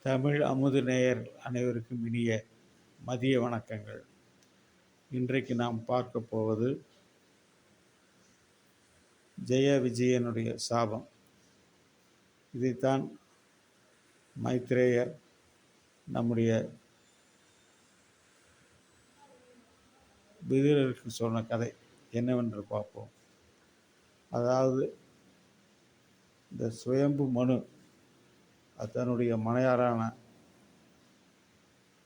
தமிழ் அமுது நேயர் அனைவருக்கும் இனிய மதிய வணக்கங்கள். இன்றைக்கு நாம் பார்க்க போவது ஜெய விஜயனுடைய சாபம். இதைத்தான் மைத்ரேயர் நம்முடைய விதுரருக்கு சொன்ன கதை என்னவென்று பார்ப்போம். அதாவது இந்த சுயம்பு மனு தன்னுடைய மனையாரான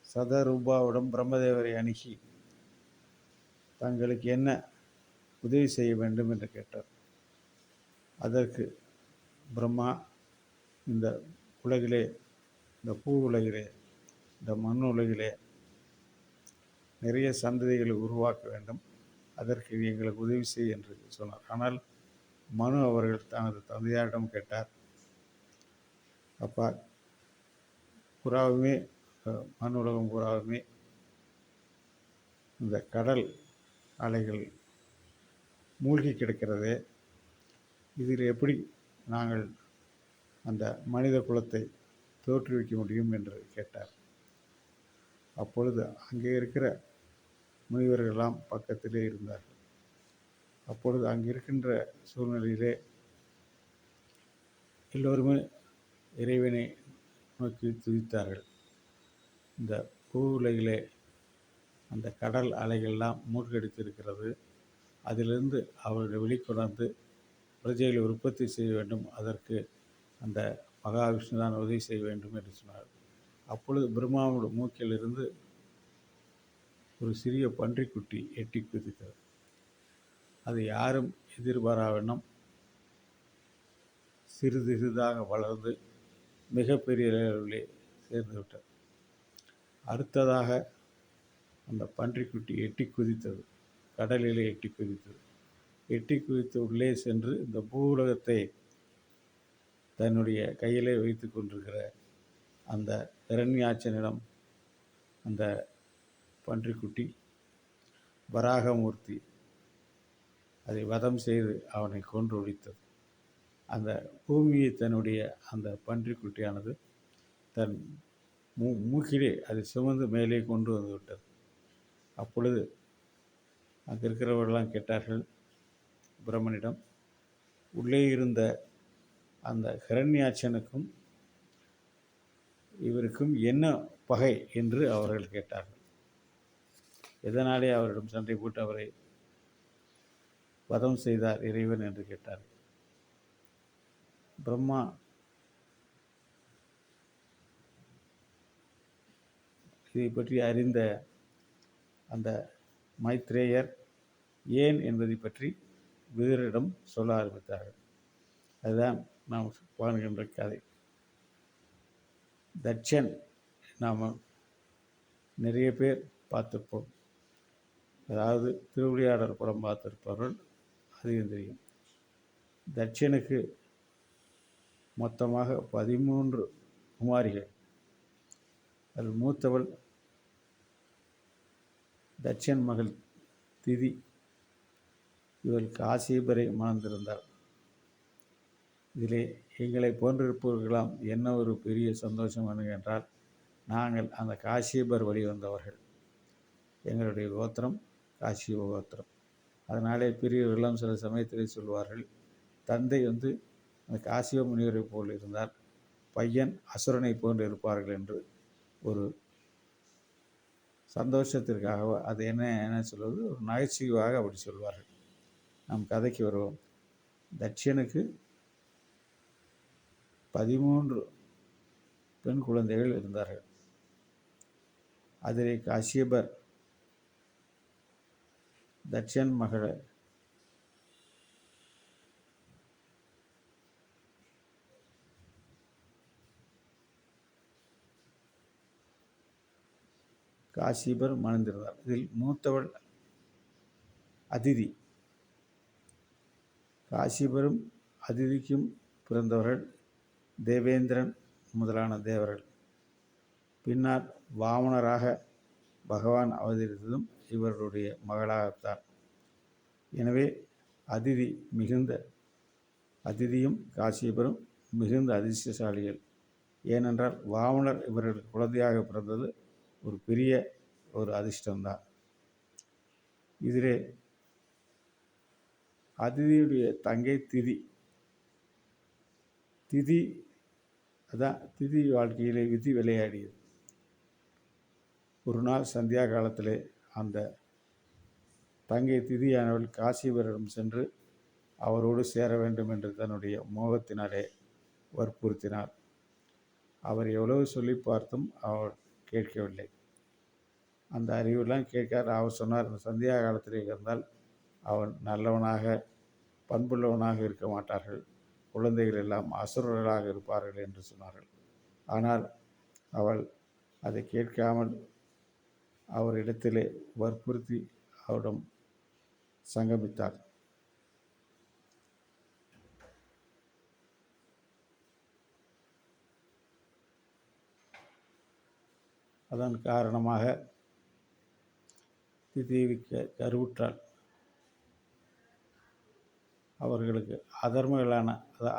சதரூபாவிடம் பிரம்மதேவரை அணுகி தங்களுக்கு என்ன உதவி செய்ய வேண்டும் என்று கேட்டார். அதற்கு பிரம்மா, இந்த உலகிலே, இந்த பூ உலகிலே, இந்த மண் உலகிலே நிறைய சந்ததிகளை உருவாக்க வேண்டும், அதற்கு எங்களுக்கு உதவி செய்ய என்று சொன்னார். ஆனால் மனு அவர்கள் தனது தந்தையாரிடம் கேட்டார், அப்பா, புறாவுமே மண் உலகம் புறாவுமே இந்த கடல் அலைகள் மூழ்கி கிடக்கிறதே, இதில் எப்படி நாங்கள் அந்த மனித குலத்தை தோற்றுவிக்க முடியும் என்று கேட்டார். அப்பொழுது அங்கே இருக்கிற முனிவர்களெல்லாம் பக்கத்திலே இருந்தார்கள். அப்பொழுது அங்கே இருக்கின்ற சூழ்நிலையிலே எல்லோருமே இறைவனை நோக்கி துதித்தார்கள். இந்த பூ உலகிலே அந்த கடல் அலைகள்லாம் மூழ்கடித்திருக்கிறது, அதிலிருந்து அவர்களை வெளிக்கொணர்ந்து பிரஜைகளை உற்பத்தி செய்ய வேண்டும், அதற்கு அந்த மகாவிஷ்ணு தான் உதவி செய்ய வேண்டும் என்று சொன்னார். அப்பொழுது பிரம்மாவோட மூக்கிலிருந்து ஒரு சிறிய பன்றிக்குட்டி எட்டி குதித்தது. அது யாரும் எதிர்பாராவண்ணம் சிறிது சிறிதாக வளர்ந்து மிகப்பெரிய அளவிலே சேர்ந்து விட்டது. அடுத்ததாக அந்த பன்றிக்குட்டி எட்டி குதித்தது, கடலிலே எட்டி குதித்தது. எட்டி குதித்து உள்ளே சென்று இந்த பூவுலகத்தை தன்னுடைய கையிலே வைத்து கொண்டிருக்கிற அந்த இரண்யாட்சனிடம் அந்த பன்றிக்குட்டி வராகமூர்த்தி அதை வதம் செய்து அவனை கொன்று ஒழித்தது. அந்த பூமியை தன்னுடைய அந்த பன்றிக்குட்டியானது தன் மூக்கிலே அதை சுமந்து மேலே கொண்டு வந்து விட்டது. அப்பொழுது அங்கே இருக்கிறவர்களெல்லாம் கேட்டார்கள் பிரம்மனிடம், உள்ளே இருந்த அந்த ஹிரண்யாட்சனுக்கும் இவருக்கும் என்ன பகை என்று அவர்கள் கேட்டார்கள். எதனாலே அவரிடம் சண்டை போட்டு அவரை வதம் செய்தார் இறைவன் என்று கேட்டார்கள். பிரம்மா இதை பற்றி அறிந்த அந்த மைத்ரேயர் ஏன் என்பதை பற்றி விதுரரிடம் சொல்ல ஆரம்பித்தார்கள். அதுதான் நாம் காணுகின்ற கதை. தட்சன் நாம் நிறைய பேர் பார்த்துருப்போம். அதாவது திருவிளையாடல் படம் பார்த்துருப்பவர்கள் அதிகம் தெரியும். தட்சனுக்கு மொத்தமாக 13 குமாரிகள். அதில் மூத்தவள் தட்சன் மகள் திதி. இவள் காசியபரை மணந்திருந்தாள். இதிலே எங்களை போன்றிருப்பவர்களாம் என்ன ஒரு பெரிய சந்தோஷம் என்றால், நாங்கள் அந்த காசியபர் வழி வந்தவர்கள். எங்களுடைய கோத்திரம் காசியப கோத்திரம். அதனாலே பெரியவர்களெல்லாம் சில சமயத்திலே சொல்வார்கள், தந்தை அந்த காசியப முனிவரை போல் இருந்தால் பையன் அசுரனை போன்று இருப்பார்கள் என்று. ஒரு சந்தோஷத்திற்காக அது என்ன சொல்வது, ஒரு நகைச்சுவையாக அப்படி சொல்வார்கள். நம் கதைக்கு வருவோம். தட்சனுக்கு 13 பெண் குழந்தைகள் இருந்தார்கள். அதிலே காசியபர் தட்சன் மகளை காசியபர் மணந்திருந்தார். இதில் மூத்தவள் அதிதி. காசியபரும் அதிதிக்கும் பிறந்தவர்கள் தேவேந்திரன் முதலான தேவர்கள். பின்னர் வாமனராக பகவான் அவதரித்ததும் இவர்களுடைய மகளாகத்தான். எனவே அதிதியும் காசியபரும் மிகுந்த அதிர்ஷ்டசாலிகள் ஏனென்றால் வாமனர் இவர்களுக்கு குழந்தையாக பிறந்தது ஒரு பெரிய ஒரு அதிர்ஷ்டம்தான். இதிலே அதிதியுடைய தங்கை திதி. திதி அதான் திதி வாழ்க்கையிலே விதி விளையாடியது. ஒரு நாள் சந்தியா காலத்திலே அந்த தங்கை திதியானவள் காசிவரிடம் சென்று அவரோடு சேர வேண்டும் என்று தன்னுடைய மோகத்தினாலே வற்புறுத்தினார். அவர் எவ்வளவு சொல்லி பார்த்தும் அவர் கேட்கவில்லை. அந்த அறிவுலாம் கேட்கார். அவர் சொன்னார், சந்தியா காலத்திலே இருந்தால் அவன் நல்லவனாக பண்புள்ளவனாக இருக்க மாட்டார்கள், குழந்தைகள் எல்லாம் அசுரர்களாக இருப்பார்கள் என்று சொன்னார்கள். ஆனால் அவள் அதை கேட்காமல் அவரிடத்திலே வற்புறுத்தி அவரிடம் சங்கமித்தார். அதன் காரணமாக திதேவி கருவுற்றாள். அவர்களுக்கு அதர்மங்களான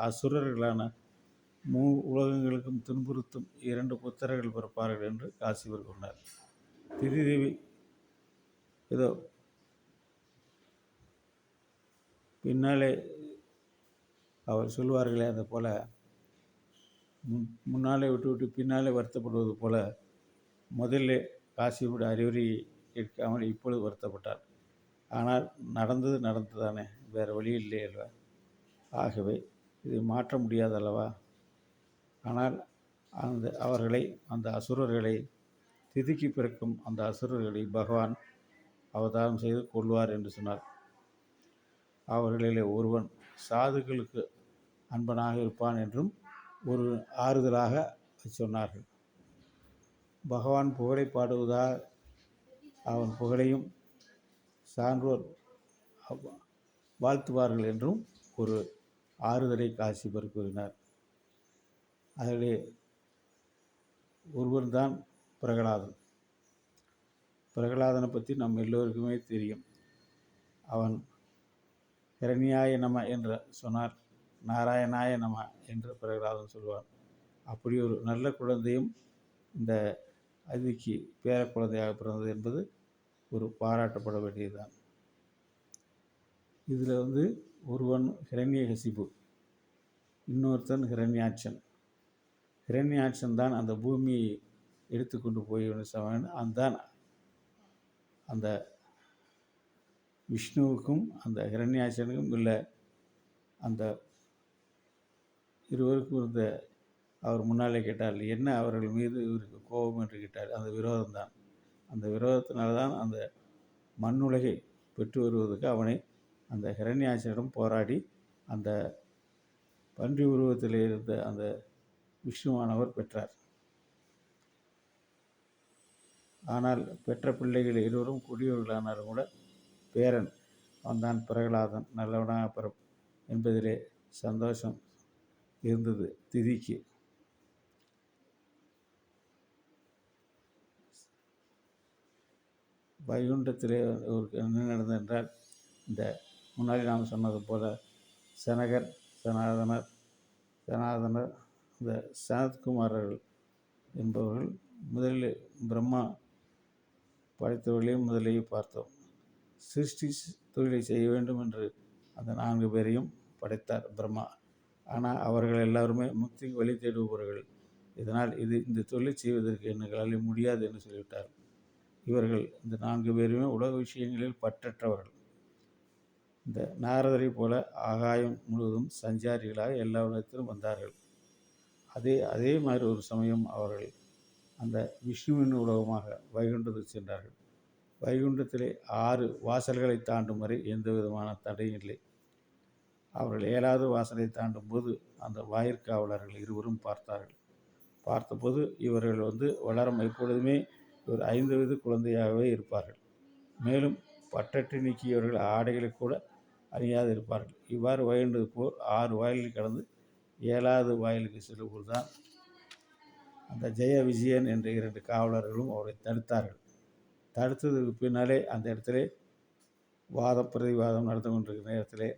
அசுரர்களான உலகங்களுக்கும் துன்புறுத்தும் 2 புத்திரர்கள் பிறப்பார்கள் என்று காசிவர் கொண்டார். திதிதேவி ஏதோ பின்னாலே அவர் சொல்வார்களே, அதை போல முன்னாலே விட்டு பின்னாலே வருத்தப்படுவது போல முதல்ல காசியோட அறிவுரையை கேட்காமல் இப்பொழுது வருத்தப்பட்டார். ஆனால் நடந்தது தானே, வேறு வழி இல்லை அல்லவா? ஆகவே இதை மாற்ற முடியாதல்லவா? ஆனால் அந்த அசுரர்களை திதிக்கு பிறக்கும் அந்த அசுரர்களை பகவான் அவதாரம் செய்து கொள்வார் என்று சொன்னார். அவர்களிலே ஒருவன் சாதுக்களுக்கு அன்பனாக இருப்பான் என்றும் ஒரு ஆறுதலாக சொன்னார்கள். பகவான் புகழை பாடுவதாக அவன் புகழையும் சான்றோர் வாழ்த்துவார்கள் என்றும் ஒரு ஆறுதலை காசிபர் கூறினார். அதிலே ஒருவர்தான் பிரகலாதன். பிரகலாதனை பற்றி நம்ம எல்லோருக்குமே தெரியும். அவன் ஹிரண்யாய நம என்று சொன்னார், நாராயணாய நம என்று பிரகலாதன் சொல்வார். அப்படி ஒரு நல்ல குழந்தையும் இந்த அதிதிக்கு பேர குழந்தையாக பிறந்தது என்பது ஒரு பாராட்டப்பட வேண்டியதுதான். இதில் ஒருவன் ஹிரண்யகசிபு, இன்னொருத்தன் ஹிரண்யாட்சன். ஹிரண்யாட்சன் தான் அந்த பூமியை எடுத்துக்கொண்டு போய் தான் அந்த விஷ்ணுவுக்கும் அந்த ஹிரண்யாட்சனுக்கும் உள்ள அந்த இருவருக்கும் இருந்த, அவர் முன்னாலே கேட்டார், என்ன அவர்கள் மீது இவருக்கு கோபம் என்று கேட்டார். அந்த விரோதம்தான். அந்த விரோதத்தினால்தான் அந்த மண்ணுலகை பெற்று வருவதற்கு அவனை அந்த ஹிரண்யாட்சனிடம் போராடி அந்த பன்றி உருவத்தில் இருந்த அந்த விஷ்ணுவானவர் பெற்றார். ஆனால் பெற்ற பிள்ளைகள் இருவரும் கொடியவர்களானாலும் கூட பேரன் அவன்தான் பிரகலாதன் நல்லவனாக பிறப்பு என்பதிலே சந்தோஷம் இருந்தது திதிக்கு. வைகுண்டத்திலே ஒரு என்ன நடந்தது என்றால், இந்த முன்னாடி நாம் சொன்னது போல சனகர் சனாதனர் இந்த சனத்குமாரர்கள் என்பவர்கள் முதலில் பிரம்மா படைத்தவர்களையும் முதலிலேயே பார்த்தோம். சிருஷ்டி தொழிலை செய்ய வேண்டும் என்று அந்த 4 பேரையும் படைத்தார் பிரம்மா. ஆனால் அவர்கள் எல்லாருமே முக்திக்கு வழி தேடுபவர்கள். இதனால் இந்த தொழிலை செய்வதற்கு எங்களால் முடியாது என்று சொல்லிவிட்டார். இவர்கள் இந்த 4 பேருமே உலக விஷயங்களில் பற்றற்றவர்கள். இந்த நாரதரை போல ஆகாயம் முழுவதும் சஞ்சாரிகளாக எல்லா உலகத்திலும் வந்தார்கள். அதே மாதிரி ஒரு சமயம் அவர்கள் அந்த விஷ்ணுவின் உலகமாக வைகுண்டத்துக்கு சென்றார்கள். வைகுண்டத்திலே 6 வாசல்களை தாண்டும் வரை எந்த விதமான தடையும் இல்லை. அவர்கள் 7வது வாசலை தாண்டும் போது அந்த வாயிற்காவலர்கள் இருவரும் பார்த்தார்கள். பார்த்தபோது இவர்கள் வளரும் எப்பொழுதுமே ஒரு 5 வயது குழந்தையாகவே இருப்பார்கள். மேலும் பட்டற்று நீக்கியவர்கள் ஆடைகளை கூட அணியாது இருப்பார்கள். இவ்வாறு வைகுண்டது போல் 6 வாயில்களை கடந்து 7வது வாயிலுக்கு செல்லும்போது தான் அந்த ஜெய விஜயன் என்ற 2 காவலர்களும் அவரை தடுத்தார்கள். தடுத்ததுக்கு பின்னாலே அந்த இடத்துல வாதம் பிரதிவாதம் நடந்து கொண்டிருக்கிற நேரத்திலே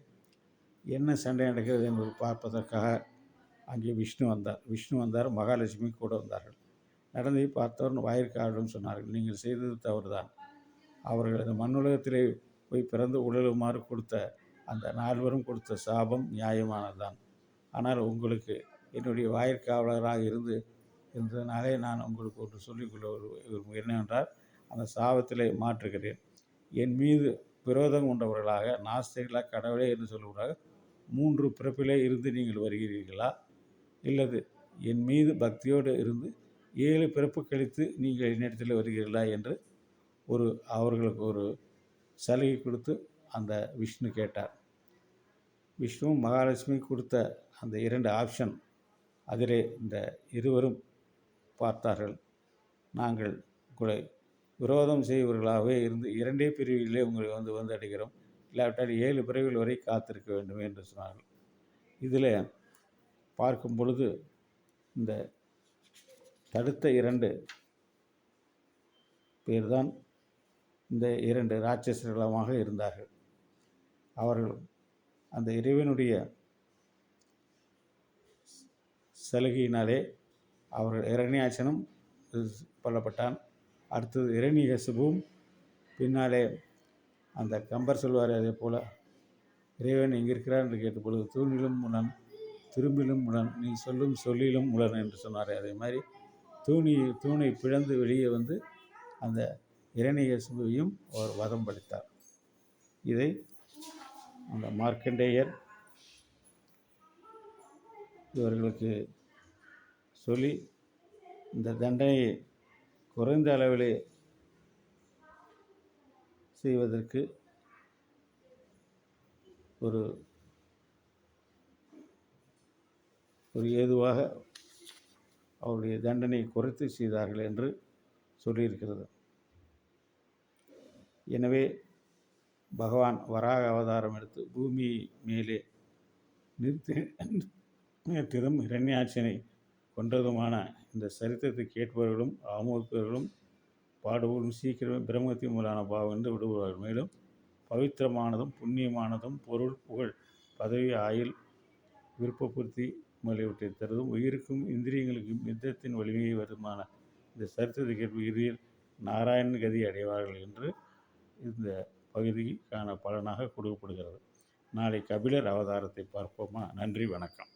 என்ன சண்டை நடக்கிறது என்பதை பார்ப்பதற்காக அங்கே விஷ்ணு வந்தார். விஷ்ணு வந்தார், மகாலட்சுமி கூட வந்தார்கள். நடந்ததை பார்த்தவர் வாயிற்காவலரிடம் சொன்னார்கள், நீங்கள் செய்தது தவறுதான். அவர்கள் இந்த மண்ணுலகத்திலே போய் பிறந்து உடலுமாறு கொடுத்த அந்த 4 பேரும் கொடுத்த சாபம் நியாயமானதுதான். ஆனால் உங்களுக்கு என்னுடைய வாயிற்காவலராக இருந்ததினாலே நான் உங்களுக்கு ஒன்று சொல்லிக்கொள்ள என்னவென்றால், அந்த சாபத்திலே மாற்றுகிறேன். என் மீது விரோதம் கொண்டவர்களாக, நாஸ்திகர்களாக, கடவுளே என்று சொல்லுவதாக 3 பிறப்பிலே இருந்து நீங்கள் வருகிறீர்களா, இல்லது என் மீது பக்தியோடு இருந்து 7 பிறப்பு கழித்து நீங்கள் என்னிடத்தில் வருகிறீர்களா என்று அவர்களுக்கு ஒரு சலுகை கொடுத்து அந்த விஷ்ணு கேட்டார். விஷ்ணுவும் மகாலட்சுமி கொடுத்த அந்த 2 ஆப்ஷன், அதிலே இந்த இருவரும் பார்த்தார்கள். நாங்கள் உங்களை விரோதம் செய்வர்களாகவே இருந்து 2 பிரிவுகளிலே உங்களை வந்து அடைகிறோம், இல்லாவிட்டால் 7 பிரிவுகள் வரை காத்திருக்க வேண்டும் என்று சொன்னார்கள். இதில் பார்க்கும் பொழுது இந்த தடுத்த 2 பேர்தான் இந்த 2 ராட்சசர்களமாக இருந்தார்கள். அவர்கள் அந்த இறைவனுடைய சலுகையினாலே அவர்கள் இரண்யாட்சனும் கொல்லப்பட்டான். அடுத்தது இரணிகசிபுவும் பின்னாலே அந்த கம்பர் சொல்வார், அதே போல் இறைவன் எங்கே இருக்கிறார் என்று கேட்ட பொழுது தூணிலும் உடன் திரும்பிலும் உடன் நீ சொல்லும் சொல்லிலும் உடன் என்று சொன்னார். அதே மாதிரி தூணை பிளந்து வெளியே வந்து அந்த இரணிகசிபுவையும் அவர் வதம் படைத்தார். இதை அந்த மார்க்கண்டேயர் இவர்களுக்கு சொல்லி இந்த தண்டனையை குறைந்த அளவிலே செய்வதற்கு ஒரு ஏதுவாக அவருடைய தண்டனை குறைத்து செய்தார்கள் என்று சொல்லியிருக்கிறது. எனவே பகவான் வராக அவதாரம் எடுத்து பூமி மேலே நிறுத்தியதும் இரண்யாட்சனை கொன்றதுமான இந்த சரித்திரத்தை கேட்பவர்களும் ஆமோதிப்பவர்களும் பாடுபவர்களும் சீக்கிரமே பிரம்மத்தி மூலான பாவம் என்று விடுவார்கள். மேலும் பவித்திரமானதும் புண்ணியமானதும் பொருள், புகழ், பதவி, ஆயுள், விருப்பபூர்த்தி முதலியவற்றை தருவதும் உயிருக்கும் இந்திரியங்களுக்கும் யுத்தத்தின் வலிமையை வருமான இந்த சரித்திரத்தை கேட்பு இறுதியில் நாராயணன் கதி அடைவார்கள் என்று இந்த பகுதிக்கான பலனாக கொடுக்கப்படுகிறது. நாளை கபிலர் அவதாரத்தை பார்ப்போமா? நன்றி, வணக்கம்.